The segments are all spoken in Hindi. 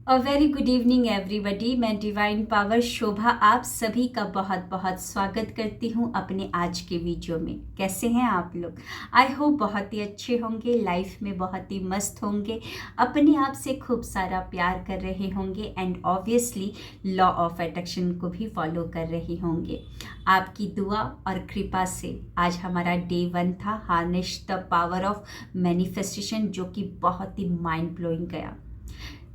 A very good evening everybody. मैं डिवाइन पावर शोभा आप सभी का बहुत बहुत स्वागत करती हूँ अपने आज के वीडियो में। कैसे हैं आप लोग? आई होप बहुत ही अच्छे होंगे, लाइफ में बहुत ही मस्त होंगे, अपने आप से खूब सारा प्यार कर रहे होंगे and obviously law of attraction को भी फॉलो कर रहे होंगे। आपकी दुआ और कृपा से आज हमारा डे 1 था, harness the power of manifestation, जो कि बहुत ही माइंड ब्लोइंग गया।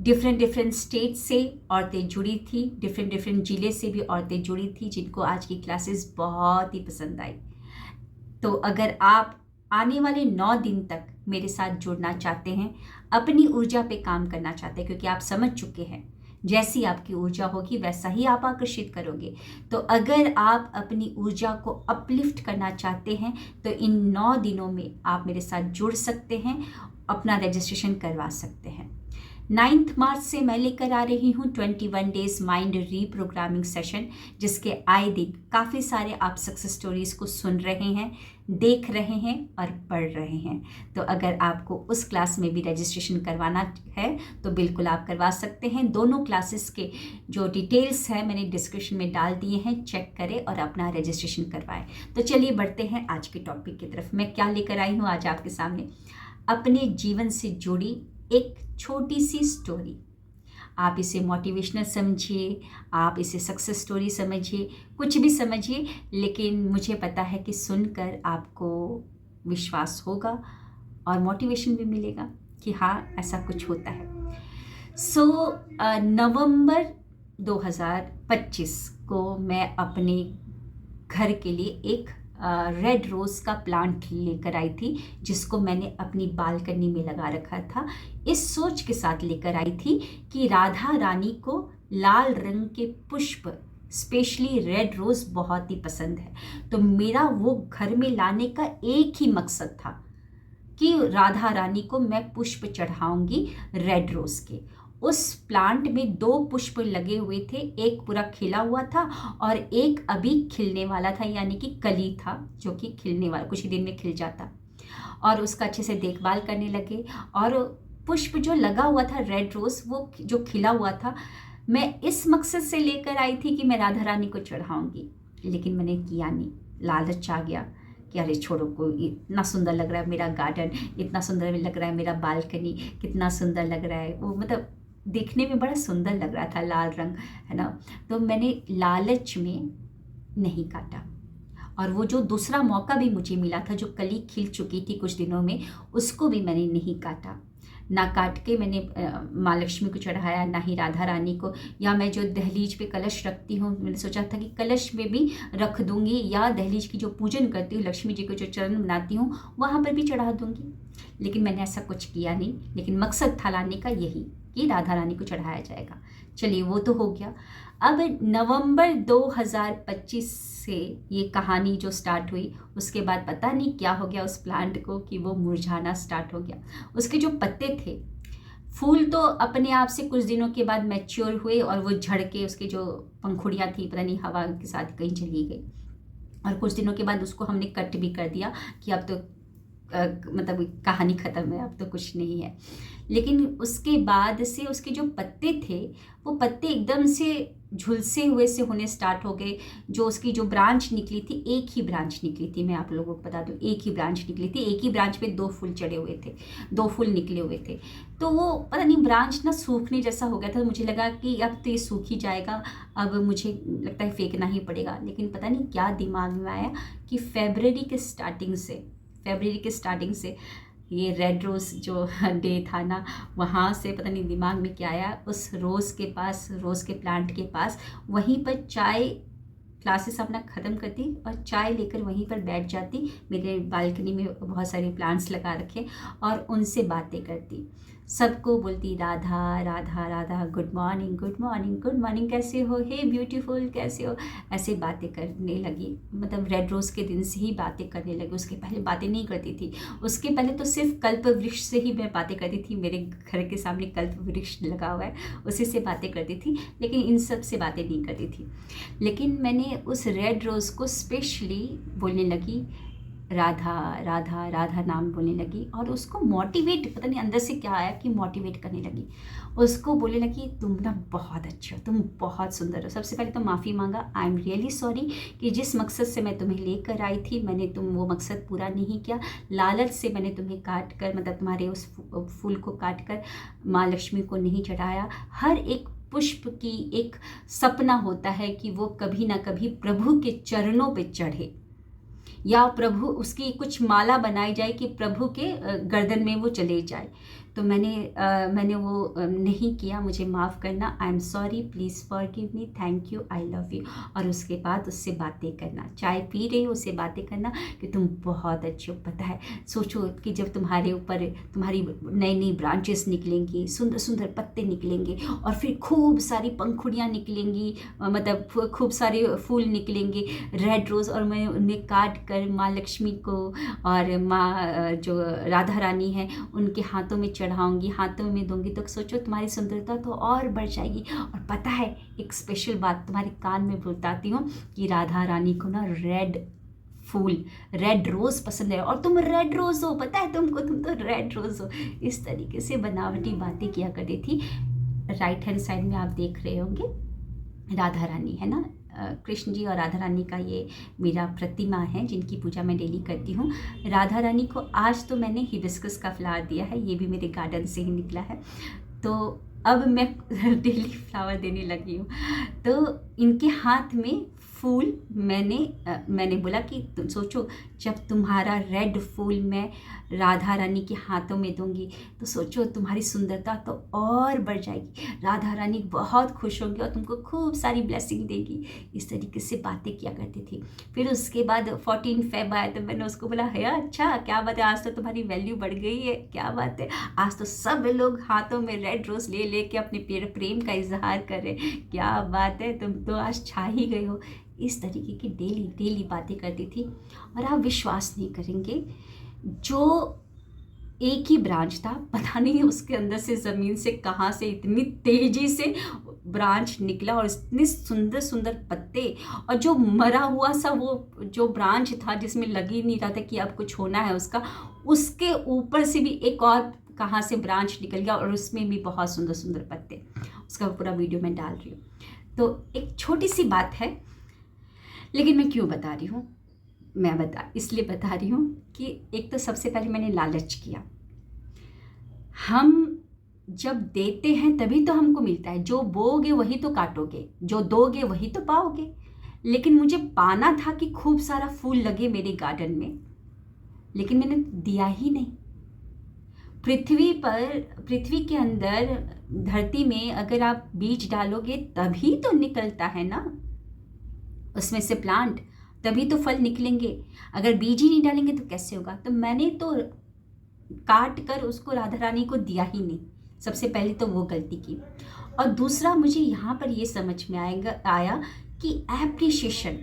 डिफरेंट स्टेट से औरतें जुड़ी थी, डिफरेंट ज़िले से भी औरतें जुड़ी थी, जिनको आज की क्लासेस बहुत ही पसंद आई। तो अगर आप आने वाले 9 दिन तक मेरे साथ जुड़ना चाहते हैं, अपनी ऊर्जा पे काम करना चाहते हैं, क्योंकि आप समझ चुके हैं जैसी आपकी ऊर्जा होगी वैसा ही आप आकर्षित करोगे। तो अगर आप अपनी ऊर्जा को अपलिफ्ट करना चाहते हैं तो इन 9 दिनों में आप मेरे साथ जुड़ सकते हैं, अपना रजिस्ट्रेशन करवा सकते हैं। 9 मार्च से मैं लेकर आ रही हूँ 21 डेज माइंड रीप्रोग्रामिंग सेशन, जिसके आए दिन काफ़ी सारे आप सक्सेस स्टोरीज़ को सुन रहे हैं, देख रहे हैं और पढ़ रहे हैं। तो अगर आपको उस क्लास में भी रजिस्ट्रेशन करवाना है तो बिल्कुल आप करवा सकते हैं। दोनों क्लासेस के जो डिटेल्स हैं मैंने डिस्क्रिप्शन में डाल दिए हैं, चेक करें और अपना रजिस्ट्रेशन करवाएं। तो चलिए बढ़ते हैं आज के टॉपिक की तरफ। मैं क्या लेकर आई हूँ आज आपके सामने? अपने जीवन से जुड़ी एक छोटी सी स्टोरी। आप इसे मोटिवेशनल समझिए, आप इसे सक्सेस स्टोरी समझिए, कुछ भी समझिए, लेकिन मुझे पता है कि सुनकर आपको विश्वास होगा और मोटिवेशन भी मिलेगा कि हाँ, ऐसा कुछ होता है। नवंबर 2025 को मैं अपने घर के लिए एक रेड रोज़ का प्लांट लेकर आई थी, जिसको मैंने अपनी बालकनी में लगा रखा था। इस सोच के साथ लेकर आई थी कि राधा रानी को लाल रंग के पुष्प, स्पेशली रेड रोज़, बहुत ही पसंद है। तो मेरा वो घर में लाने का एक ही मकसद था कि राधा रानी को मैं पुष्प चढ़ाऊंगी रेड रोज़ के। उस प्लांट में 2 पुष्प लगे हुए थे, एक पूरा खिला हुआ था और एक अभी खिलने वाला था, यानी कि कली था जो कि खिलने वाला, कुछ ही दिन में खिल जाता। और उसका अच्छे से देखभाल करने लगे। और पुष्प जो लगा हुआ था रेड रोज़, वो जो खिला हुआ था, मैं इस मकसद से लेकर आई थी कि मैं राधा रानी को चढ़ाऊँगी, लेकिन मैंने किया नहीं। लालच आ गया कि अरे छोड़ो, को इतना सुंदर लग रहा है मेरा गार्डन, इतना सुंदर लग रहा है मेरा बालकनी, कितना सुंदर लग रहा है वो, मतलब देखने में बड़ा सुंदर लग रहा था, लाल रंग है ना। तो मैंने लालच में नहीं काटा। और वो जो दूसरा मौका भी मुझे मिला था, जो कली खिल चुकी थी कुछ दिनों में, उसको भी मैंने नहीं काटा। ना काट के मैंने माँ लक्ष्मी को चढ़ाया, ना ही राधा रानी को। या मैं जो दहलीज पे कलश रखती हूँ, मैंने सोचा था कि कलश में भी रख दूंगी, या दहलीज की जो पूजन करती हूँ, लक्ष्मी जी को जो चरण बनाती हूँ, वहाँ पर भी चढ़ा दूंगी। लेकिन मैंने ऐसा कुछ किया नहीं। लेकिन मकसद था लाने का यही कि राधा रानी को चढ़ाया जाएगा। चलिए, वो तो हो गया। अब नवंबर 2025 से ये कहानी जो स्टार्ट हुई, उसके बाद पता नहीं क्या हो गया उस प्लांट को कि वो मुरझाना स्टार्ट हो गया। उसके जो पत्ते थे, फूल तो अपने आप से कुछ दिनों के बाद मैच्योर हुए और वो झड़ के, उसकी जो पंखुड़ियाँ थी पता नहीं हवा के साथ कहीं चली गई। और कुछ दिनों के बाद उसको हमने कट भी कर दिया कि अब तो मतलब कहानी ख़त्म है, अब तो कुछ नहीं है। लेकिन उसके बाद से उसके जो पत्ते थे, वो पत्ते एकदम से झुलसे हुए से होने स्टार्ट हो गए। जो उसकी जो ब्रांच निकली थी, एक ही ब्रांच निकली थी, मैं आप लोगों को बता दूं, एक ही ब्रांच निकली थी। एक ही ब्रांच पे 2 फूल चढ़े हुए थे, 2 फूल निकले हुए थे। तो वो पता नहीं ब्रांच ना सूखने जैसा हो गया था। मुझे लगा कि अब तो ये सूख ही जाएगा, अब मुझे लगता है फेंकना ही पड़ेगा। लेकिन पता नहीं क्या दिमाग में आया कि फरवरी के स्टार्टिंग से ये रेड रोज़ जो डे था ना, वहाँ से पता नहीं दिमाग में क्या आया, उस रोज़ के पास, रोज़ के प्लांट के पास, वहीं पर चाय, क्लासेस अपना ख़त्म करती और चाय लेकर वहीं पर बैठ जाती। मेरे बालकनी में बहुत सारे प्लांट्स लगा रखे और उनसे बातें करती। सबको बोलती Radha Radha Radha, good morning good morning good morning, कैसे हो, हे ब्यूटीफुल, कैसे हो, ऐसे बातें करने लगी। मतलब रेड रोज़ के दिन से ही बातें करने लगी। उसके पहले बातें नहीं करती थी। उसके पहले तो सिर्फ कल्प वृक्ष से ही मैं बातें करती थी। मेरे घर के सामने कल्प वृक्ष लगा हुआ है, उसी से बातें करती थी, लेकिन इन सब से बातें नहीं करती थी। लेकिन मैंने उस रेड रोज़ को स्पेशली बोलने लगी, राधा राधा राधा नाम बोलने लगी और उसको मोटिवेट, पता नहीं अंदर से क्या आया कि मोटिवेट करने लगी। उसको बोलने लगी तुम ना बहुत अच्छे हो, तुम बहुत सुंदर हो। सबसे पहले तो माफ़ी मांगा, आई एम रियली सॉरी कि जिस मकसद से मैं तुम्हें लेकर आई थी मैंने वो मकसद पूरा नहीं किया। लालच से मैंने तुम्हें काट कर, मतलब तुम्हारे उस फूल को काट कर माँ लक्ष्मी को नहीं चढ़ाया। हर एक पुष्प की एक सपना होता है कि वो कभी ना कभी प्रभु के चरणों पे चढ़े, या प्रभु उसकी कुछ माला बनाई जाए कि प्रभु के गर्दन में वो चले जाए। तो मैंने वो नहीं किया, मुझे माफ़ करना, I am sorry, please forgive me, thank you, I love you. और उसके बाद उससे बातें करना, चाय पी रही हो उससे बातें करना कि तुम बहुत अच्छे हो। पता है, सोचो कि जब तुम्हारे ऊपर तुम्हारी नई नई ब्रांचेस निकलेंगी, सुंदर सुंदर पत्ते निकलेंगे और फिर खूब सारी पंखुड़ियाँ निकलेंगी, मतलब खूब सारे फूल निकलेंगे रेड रोज़, और मैं उन्हें काट कर माँ लक्ष्मी को और माँ जो राधा रानी है उनके हाथों में चढ़ाऊंगी, हाथों में दूंगी, तो सोचो तुम्हारी सुंदरता तो और बढ़ जाएगी। और पता है एक स्पेशल बात तुम्हारे कान में बताती हूँ कि राधा रानी को ना रेड फूल, रेड रोज़ पसंद है, और तुम रेड रोज़ हो, पता है तुमको, तुम तो रेड रोज़ हो। इस तरीके से बनावटी बातें किया करती थी। राइट हैंड साइड में आप देख रहे होंगे राधा रानी है ना, कृष्ण जी और राधा रानी का ये मेरा प्रतिमा है जिनकी पूजा मैं डेली करती हूँ। राधा रानी को आज तो मैंने हिबिस्कस का फ्लावर दिया है, ये भी मेरे गार्डन से ही निकला है, तो अब मैं डेली फ्लावर देने लगी हूँ। तो इनके हाथ में फूल मैंने बोला कि तुम सोचो जब तुम्हारा रेड फूल मैं राधा रानी के हाथों में दूंगी तो सोचो तुम्हारी सुंदरता तो और बढ़ जाएगी, राधा रानी बहुत खुश होंगी और तुमको खूब सारी ब्लेसिंग देगी। इस तरीके से बातें किया करती थी। फिर उसके बाद 14 फेब आया तो मैंने उसको बोला है अच्छा क्या बात है, आज तो तुम्हारी वैल्यू बढ़ गई है, क्या बात है, आज तो सब लोग हाथों में रेड रोज़ ले लेके अपने प्रेम का इजहार कर रहे, क्या बात है, तुम तो आज छा ही गए हो। इस तरीके की डेली डेली बातें करती थी। और आप विश्वास नहीं करेंगे, जो एक ही ब्रांच था, पता नहीं उसके अंदर से ज़मीन से कहाँ से इतनी तेज़ी से ब्रांच निकला और इतने सुंदर सुंदर पत्ते, और जो मरा हुआ सा वो जो ब्रांच था जिसमें लग ही नहीं रहा था कि अब कुछ होना है उसका, उसके ऊपर से भी एक और कहाँ से ब्रांच निकल गया और उसमें भी बहुत सुंदर सुंदर पत्ते। उसका पूरा वीडियो मैं डाल रही हूँ। तो एक छोटी सी बात है, लेकिन मैं क्यों बता रही हूँ, मैं इसलिए बता रही हूँ कि एक तो सबसे पहले मैंने लालच किया। हम जब देते हैं तभी तो हमको मिलता है, जो बोगे वही तो काटोगे, जो दोगे वही तो पाओगे। लेकिन मुझे पाना था कि खूब सारा फूल लगे मेरे गार्डन में, लेकिन मैंने दिया ही नहीं। पृथ्वी के अंदर, धरती में अगर आप बीज डालोगे तभी तो निकलता है ना उसमें से प्लांट, तभी तो फल निकलेंगे। अगर बीज ही नहीं डालेंगे तो कैसे होगा। तो मैंने तो काट कर उसको राधा रानी को दिया ही नहीं, सबसे पहले तो वो गलती की। और दूसरा मुझे यहाँ पर ये समझ में आया कि एप्रिशिएशन,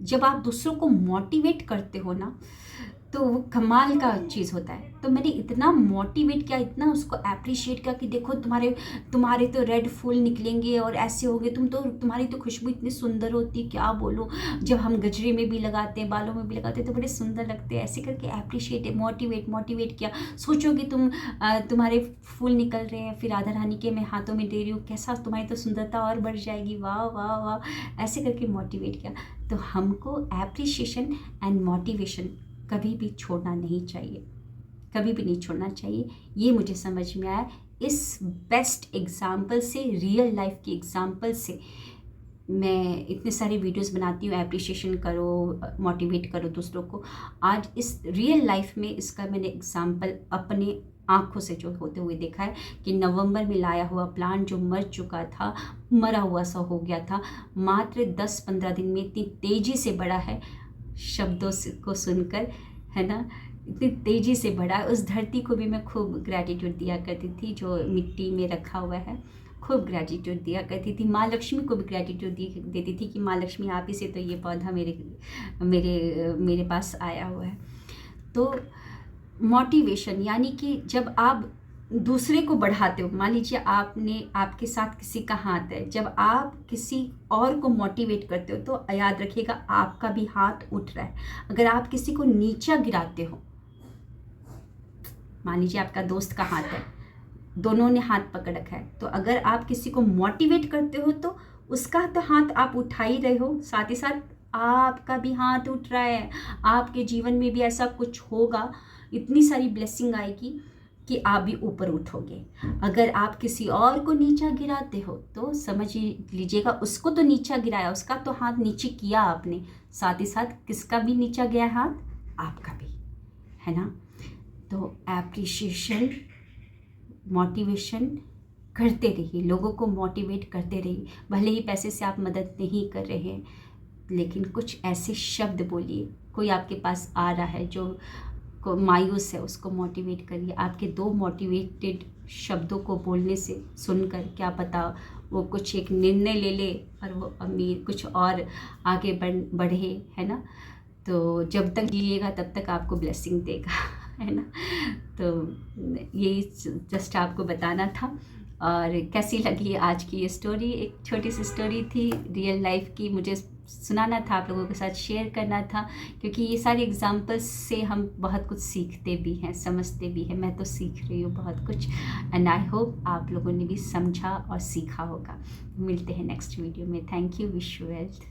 जब आप दूसरों को मोटिवेट करते हो ना तो वो कमाल का चीज़ होता है। तो मैंने इतना मोटिवेट किया, इतना उसको अप्रिशिएट किया कि देखो तुम्हारे तो रेड फूल निकलेंगे और ऐसे हो गए, तुम्हारी तो खुशबू इतनी सुंदर होती, क्या बोलो, जब हम गजरे में भी लगाते हैं, बालों में भी लगाते हैं तो बड़े सुंदर लगते हैं। ऐसे करके अप्रिशिएट मोटिवेट किया। सोचो कि तुम्हारे फूल निकल रहे हैं, फिर राधा रानी के मैं हाथों में दे रही हूँ, कैसा तुम्हारी तो सुंदरता और बढ़ जाएगी, वाह वाह वाह, ऐसे करके मोटिवेट किया। तो हमको एप्रिशिएशन एंड मोटिवेशन कभी भी छोड़ना नहीं चाहिए, कभी भी नहीं छोड़ना चाहिए। ये मुझे समझ में आया इस बेस्ट एग्जाम्पल से, रियल लाइफ की एग्जाम्पल से। मैं इतने सारे वीडियोस बनाती हूँ, एप्रिशिएशन करो, मोटिवेट करो दूसरों को। आज इस रियल लाइफ में इसका मैंने एग्जाम्पल अपने आँखों से जो होते हुए देखा है कि नवंबर में लाया हुआ प्लांट जो मर चुका था, मरा हुआ सा हो गया था, मात्र 10-15 दिन में इतनी तेज़ी से बढ़ा है। शब्दों को सुनकर, है ना, इतनी तेज़ी से बढ़ा। उस धरती को भी मैं खूब ग्रैटिट्यूड दिया करती थी जो मिट्टी में रखा हुआ है, खूब ग्रैटिट्यूड दिया करती थी। माँ लक्ष्मी को भी ग्रैटिट्यूड देती थी कि माँ लक्ष्मी आप ही से तो ये पौधा मेरे पास आया हुआ है। तो मोटिवेशन यानी कि जब आप दूसरे को बढ़ाते हो, मान लीजिए आपने, आपके साथ किसी का हाथ है, जब आप किसी और को मोटिवेट करते हो तो याद रखिएगा आपका भी हाथ उठ रहा है। अगर आप किसी को नीचा गिराते हो, मान लीजिए आपका दोस्त का हाथ है, दोनों ने हाथ पकड़ रखा है, तो अगर आप किसी को मोटिवेट करते हो तो उसका तो हाथ आप उठा ही रहे हो, साथ ही साथ आपका भी हाथ उठ रहा है। आपके जीवन में भी ऐसा कुछ होगा, इतनी सारी ब्लेसिंग आएगी कि आप भी ऊपर उठोगे। अगर आप किसी और को नीचा गिराते हो तो समझ लीजिएगा उसको तो नीचा गिराया, उसका तो हाथ नीचे किया आपने, साथ ही साथ किसका भी नीचा गया हाथ, आपका भी, है ना। तो एप्रिशिएशन, मोटिवेशन करते रहिए, लोगों को मोटिवेट करते रहिए। भले ही पैसे से आप मदद नहीं कर रहे हैं, लेकिन कुछ ऐसे शब्द बोलिए। कोई आपके पास आ रहा है जो को मायूस है, उसको मोटिवेट करिए। आपके 2 मोटिवेटेड शब्दों को बोलने से सुनकर क्या पता वो कुछ एक निर्णय ले ले और वो अमीर कुछ और आगे बढ़े, है ना। तो जब तक जिएगा तब तक आपको ब्लेसिंग देगा, है ना। तो यही जस्ट आपको बताना था। और कैसी लगी आज की ये स्टोरी, एक छोटी सी स्टोरी थी रियल लाइफ की, मुझे सुनाना था, आप लोगों के साथ शेयर करना था, क्योंकि ये सारे एग्जाम्पल्स से हम बहुत कुछ सीखते भी हैं, समझते भी हैं। मैं तो सीख रही हूँ बहुत कुछ, एंड आई होप आप लोगों ने भी समझा और सीखा होगा। मिलते हैं नेक्स्ट वीडियो में। Thank you, wish you wealth.